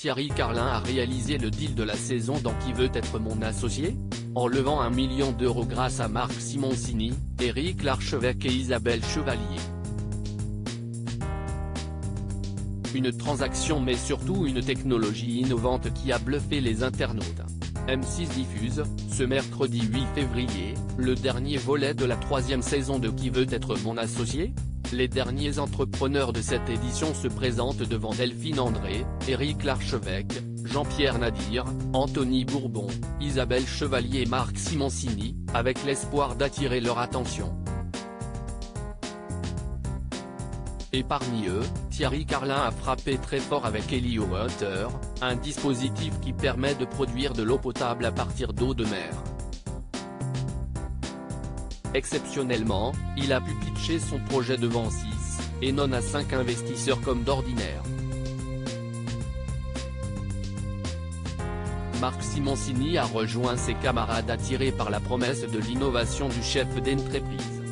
Thierry Carlin a réalisé le deal de la saison dans Qui veut être mon associé ? En levant 1 million d'euros grâce à Marc Simoncini, Éric Larchevêque et Isabelle Chevalier. Une transaction mais surtout une technologie innovante qui a bluffé les internautes. M6 diffuse, ce mercredi 8 février, le dernier volet de la 3e saison de Qui veut être mon associé ? Les derniers entrepreneurs de cette édition se présentent devant Delphine André, Éric Larchevêque, Jean-Pierre Nadir, Anthony Bourbon, Isabelle Chevalier et Marc Simoncini, avec l'espoir d'attirer leur attention. Et parmi eux, Thierry Carlin a frappé très fort avec Helio Water, un dispositif qui permet de produire de l'eau potable à partir d'eau de mer. Exceptionnellement, il a pu pitcher son projet devant 6, et non à 5 investisseurs comme d'ordinaire. Marc Simoncini a rejoint ses camarades attirés par la promesse de l'innovation du chef d'entreprise.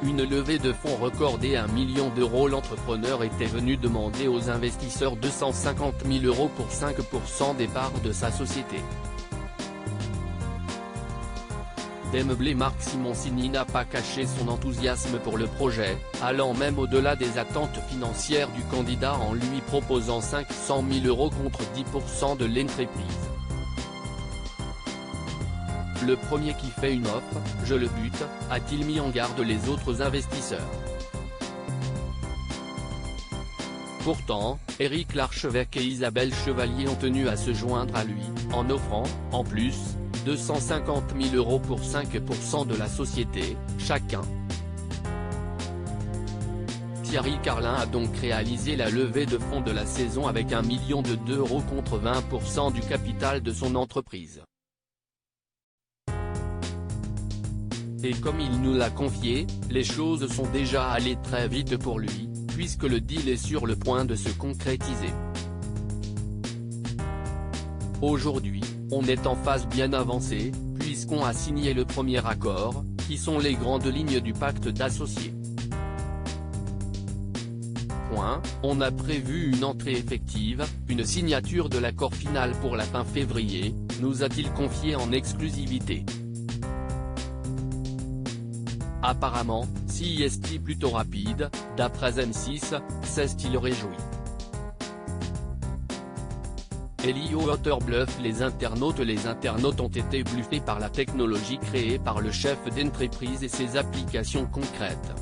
Une levée de fonds recordée 1 million d'euros. L'entrepreneur était venu demander aux investisseurs 250 000 € pour 5% des parts de sa société. D'emblée, Marc Simoncini n'a pas caché son enthousiasme pour le projet, allant même au-delà des attentes financières du candidat en lui proposant 500 000 € contre 10% de l'entreprise. Le premier qui fait une offre, je le bute, a-t-il mis en garde les autres investisseurs. Pourtant, Éric Larchevêque et Isabelle Chevalier ont tenu à se joindre à lui, en offrant, en plus, 250 000 € pour 5% de la société, chacun. Thierry Carlin a donc réalisé la levée de fonds de la saison avec 1 million d'euros contre 20% du capital de son entreprise. Et comme il nous l'a confié, les choses sont déjà allées très vite pour lui, puisque le deal est sur le point de se concrétiser. Aujourd'hui, on est en phase bien avancée, puisqu'on a signé le premier accord, qui sont les grandes lignes du pacte d'associés. On a prévu une entrée effective, une signature de l'accord final pour la fin février, nous a-t-il confié en exclusivité. Apparemment, si est plutôt rapide, d'après M6, s'est-il réjoui. Helio Water bluffe les internautes. Les internautes ont été bluffés par la technologie créée par le chef d'entreprise et ses applications concrètes.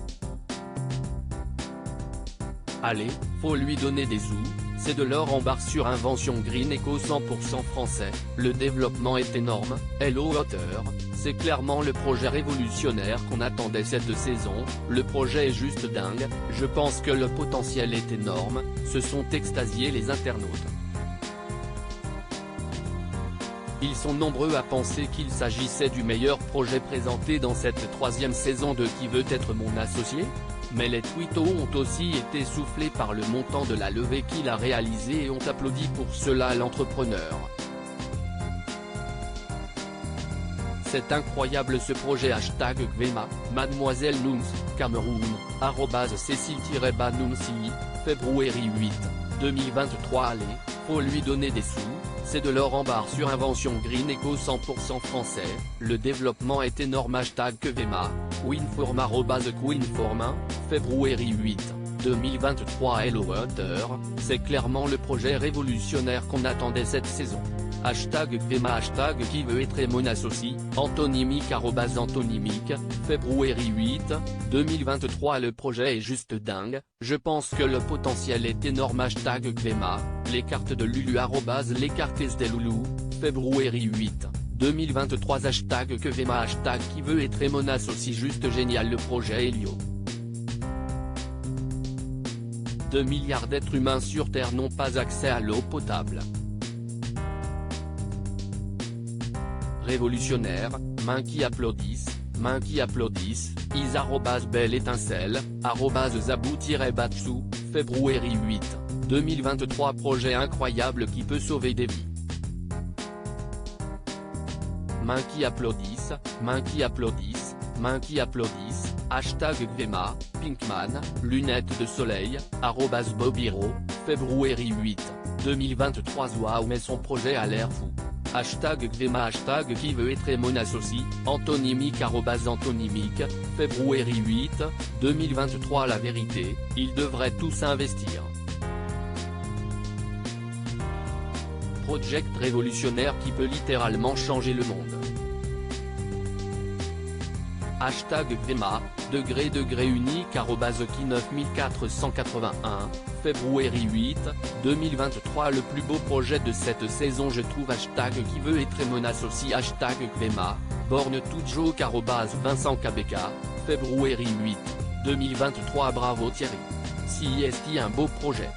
Allez, faut lui donner des sous, c'est de l'or en barre sur Invention Green Eco 100% français, le développement est énorme. Hello Water, c'est clairement le projet révolutionnaire qu'on attendait cette saison, le projet est juste dingue, je pense que le potentiel est énorme, se sont extasiés les internautes. Ils sont nombreux à penser qu'il s'agissait du meilleur projet présenté dans cette 3e saison de Qui veut être mon associé ? Mais les twittos ont aussi été soufflés par le montant de la levée qu'il a réalisée et ont applaudi pour cela l'entrepreneur. C'est incroyable ce projet #Gvema, Mademoiselle Noums, Cameroun, @Cécile-Banoumsi, février 8, 2023. Allez, faut lui donner des sous, c'est de l'or en barre sur Invention Green Eco 100% français, le développement est énorme. #Gvema, Winform @Winform, février 8, 2023. Hello Water, c'est clairement le projet révolutionnaire qu'on attendait cette saison. #Gvema #Qui veut être mon associé, Antonymique @Antonymique, février 8, 2023. Le projet est juste dingue, je pense que le potentiel est énorme. #Gvema, les cartes de Lulu les cartes de Loulou, février 8, 2023. #Gvema Qui veut être mon associé, juste génial le projet Helio. 2 milliards d'êtres humains sur Terre n'ont pas accès à l'eau potable. Révolutionnaire, mains qui applaudissent, is @belle étincelle, @zabou-batsu, février 8, 2023. Projet incroyable qui peut sauver des vies. Mains qui applaudissent, Hashtag Gvema, Pinkman, lunettes de soleil, @Bobiro, février 8, 2023. Waouh, mais son projet a l'air fou. Hashtag Gvema, hashtag qui veut être mon associé, antonymique @antonymique, février 8, 2023. La vérité, ils devraient tous investir. Project révolutionnaire qui peut littéralement changer le monde. Hashtag Gvema, degré unique @Ki 9481, février 8, 2023. Le plus beau projet de cette saison je trouve. Hashtag qui veut être mon associé. Hashtag Gvema, borne toute joke @Vincent Kabeka, février 8, 2023. Bravo Thierry. Si est un beau projet.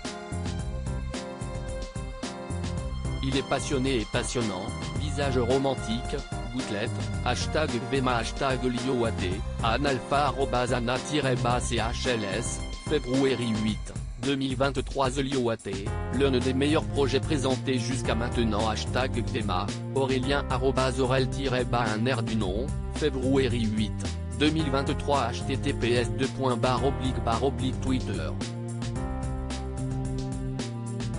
Il est passionné et passionnant, visage romantique, gouttelette, hashtag Gvema, hashtag Lioate, Analpha @Ana-CHLS, février 8, 2023. The Lioate, l'un des meilleurs projets présentés jusqu'à maintenant. Hashtag Gvema, Aurélien @Aurel-un air du nom, février 8, 2023. https://Twitter.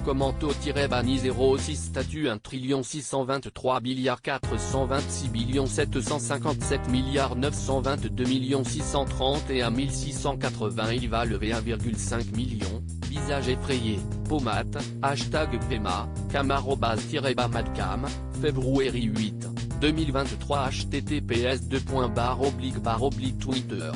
Commento-bani 06 statut 1 623 426 757 922 631 680. Il va lever 1,5 million, visage effrayé, pommade, hashtag Gvema, cam@madcam, février 8, 2023. https://Twitter.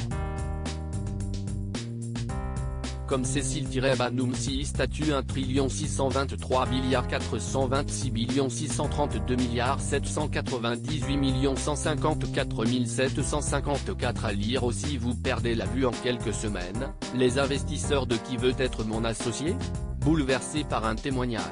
Comme Cécile-Banoum 6 statut 1 623 426 632 798 154 754. À lire aussi. Vous perdez la vue en quelques semaines, les investisseurs de Qui veut être mon associé ? Bouleversés par un témoignage.